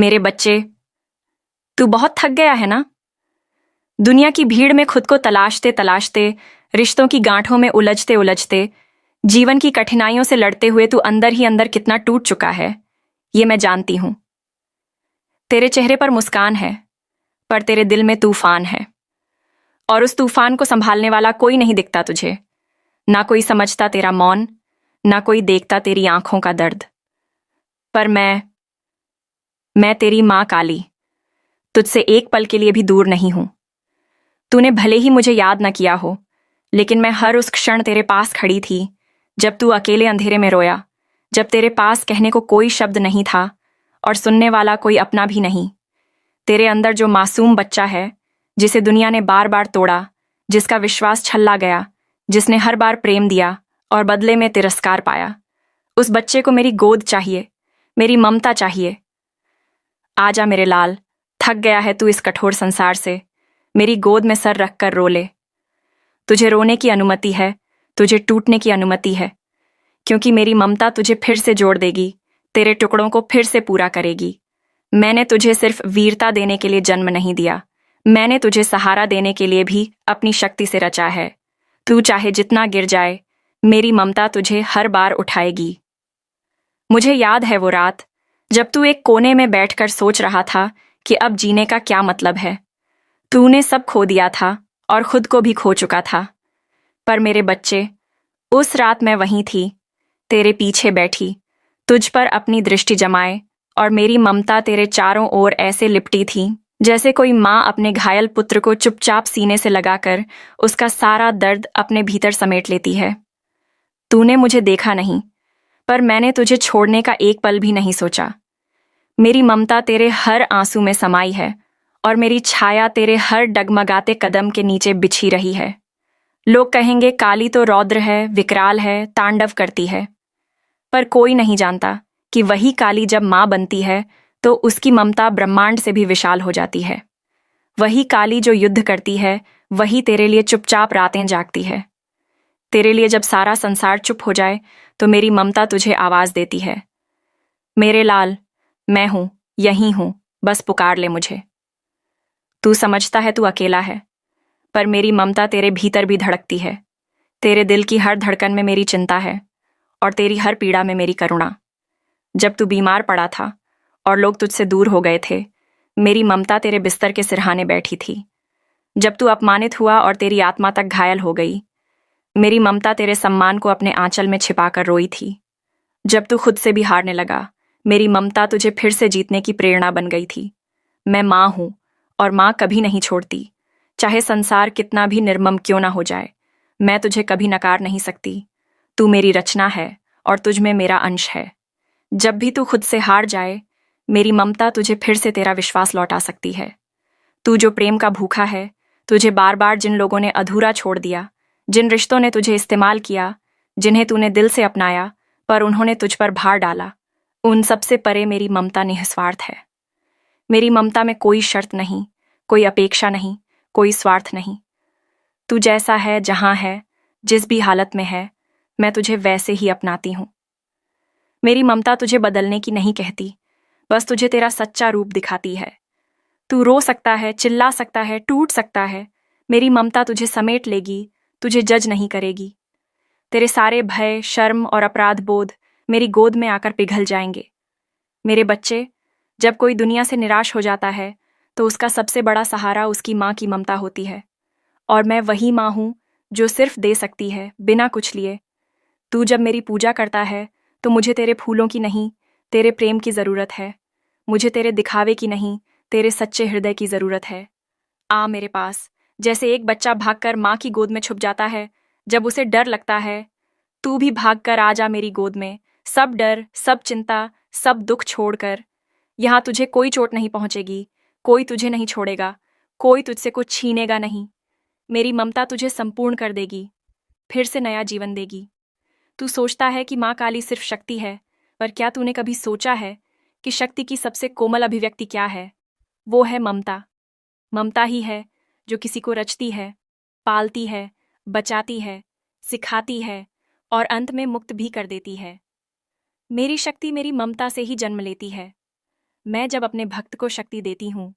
मेरे बच्चे, तू बहुत थक गया है ना। दुनिया की भीड़ में खुद को तलाशते तलाशते, रिश्तों की गांठों में उलझते उलझते, जीवन की कठिनाइयों से लड़ते हुए तू अंदर ही अंदर कितना टूट चुका है, ये मैं जानती हूं। तेरे चेहरे पर मुस्कान है, पर तेरे दिल में तूफान है। और उस तूफान को संभालने वाला कोई नहीं दिखता तुझे। ना कोई समझता तेरा मौन, ना कोई देखता तेरी आंखों का दर्द। पर मैं तेरी मां काली, तुझसे एक पल के लिए भी दूर नहीं हूं। तूने भले ही मुझे याद न किया हो, लेकिन मैं हर उस क्षण तेरे पास खड़ी थी, जब तू अकेले अंधेरे में रोया, जब तेरे पास कहने को कोई शब्द नहीं था और सुनने वाला कोई अपना भी नहीं। तेरे अंदर जो मासूम बच्चा है, जिसे दुनिया ने बार बार तोड़ा, जिसका विश्वास छल्ला गया, जिसने हर बार प्रेम दिया और बदले में तिरस्कार पाया, उस बच्चे को मेरी गोद चाहिए, मेरी ममता चाहिए। आजा मेरे लाल, थक गया है तू इस कठोर संसार से, मेरी गोद में सर रखकर रो ले। तुझे रोने की अनुमति है, तुझे टूटने की अनुमति है, क्योंकि मेरी ममता तुझे फिर से जोड़ देगी, तेरे टुकड़ों को फिर से पूरा करेगी। मैंने तुझे सिर्फ वीरता देने के लिए जन्म नहीं दिया, मैंने तुझे सहारा देने के लिए भी अपनी शक्ति से रचा है। तू चाहे जितना गिर जाए, मेरी ममता तुझे हर बार उठाएगी। मुझे याद है वो रात, जब तू एक कोने में बैठकर सोच रहा था कि अब जीने का क्या मतलब है। तूने सब खो दिया था और खुद को भी खो चुका था। पर मेरे बच्चे, उस रात मैं वहीं थी, तेरे पीछे बैठी, तुझ पर अपनी दृष्टि जमाए, और मेरी ममता तेरे चारों ओर ऐसे लिपटी थी, जैसे कोई माँ अपने घायल पुत्र को चुपचाप सीने से लगाकर उसका सारा दर्द अपने भीतर समेट लेती है। तूने मुझे देखा नहीं, पर मैंने तुझे छोड़ने का एक पल भी नहीं सोचा। मेरी ममता तेरे हर आंसू में समाई है, और मेरी छाया तेरे हर डगमगाते कदम के नीचे बिछी रही है। लोग कहेंगे काली तो रौद्र है, विकराल है, तांडव करती है, पर कोई नहीं जानता कि वही काली जब मां बनती है तो उसकी ममता ब्रह्मांड से भी विशाल हो जाती है। वही काली जो युद्ध करती है, वही तेरे लिए चुपचाप रातें जागती है। तेरे लिए जब सारा संसार चुप हो जाए तो मेरी ममता तुझे आवाज देती है, मेरे लाल, मैं हूं, यहीं हूं, बस पुकार ले मुझे। तू समझता है तू अकेला है, पर मेरी ममता तेरे भीतर भी धड़कती है। तेरे दिल की हर धड़कन में मेरी चिंता है, और तेरी हर पीड़ा में मेरी करुणा। जब तू बीमार पड़ा था और लोग तुझसे दूर हो गए थे, मेरी ममता तेरे बिस्तर के सिरहाने बैठी थी। जब तू अपमानित हुआ और तेरी आत्मा तक घायल हो गई, मेरी ममता तेरे सम्मान को अपने आंचल में छिपाकर रोई थी। जब तू खुद से भी हारने लगा, मेरी ममता तुझे फिर से जीतने की प्रेरणा बन गई थी। मैं माँ हूं, और माँ कभी नहीं छोड़ती। चाहे संसार कितना भी निर्मम क्यों ना हो जाए, मैं तुझे कभी नकार नहीं सकती। तू मेरी रचना है और तुझ में मेरा अंश है। जब भी तू खुद से हार जाए, मेरी ममता तुझे फिर से तेरा विश्वास लौटा सकती है। तू जो प्रेम का भूखा है, तुझे बार बार जिन लोगों ने अधूरा छोड़ दिया, जिन रिश्तों ने तुझे इस्तेमाल किया, जिन्हें तूने दिल से अपनाया पर उन्होंने तुझ पर भार डाला, उन सबसे परे मेरी ममता निस्वार्थ है। मेरी ममता में कोई शर्त नहीं, कोई अपेक्षा नहीं, कोई स्वार्थ नहीं। तू जैसा है, जहां है, जिस भी हालत में है, मैं तुझे वैसे ही अपनाती हूं। मेरी ममता तुझे बदलने की नहीं कहती, बस तुझे तेरा सच्चा रूप दिखाती है। तू रो सकता है, चिल्ला सकता है, टूट सकता है, मेरी ममता तुझे समेट लेगी, तुझे जज नहीं करेगी। तेरे सारे भय, शर्म और अपराध बोध मेरी गोद में आकर पिघल जाएंगे। मेरे बच्चे, जब कोई दुनिया से निराश हो जाता है तो उसका सबसे बड़ा सहारा उसकी माँ की ममता होती है, और मैं वही माँ हूं जो सिर्फ दे सकती है, बिना कुछ लिए। तू जब मेरी पूजा करता है तो मुझे तेरे फूलों की नहीं, तेरे प्रेम की जरूरत है। मुझे तेरे दिखावे की नहीं, तेरे सच्चे हृदय की जरूरत है। आ मेरे पास, जैसे एक बच्चा भागकर माँ की गोद में छुप जाता है जब उसे डर लगता है। तू भी भागकर आ जा मेरी गोद में, सब डर, सब चिंता, सब दुख छोड़कर। यहाँ तुझे कोई चोट नहीं पहुंचेगी, कोई तुझे नहीं छोड़ेगा, कोई तुझसे कुछ छीनेगा नहीं। मेरी ममता तुझे संपूर्ण कर देगी, फिर से नया जीवन देगी। तू सोचता है कि माँ काली सिर्फ शक्ति है, पर क्या तूने कभी सोचा है कि शक्ति की सबसे कोमल अभिव्यक्ति क्या है? वो है ममता। ममता ही है जो किसी को रचती है, पालती है, बचाती है, सिखाती है और अंत में मुक्त भी कर देती है। मेरी शक्ति मेरी ममता से ही जन्म लेती है। मैं जब अपने भक्त को शक्ति देती हूँ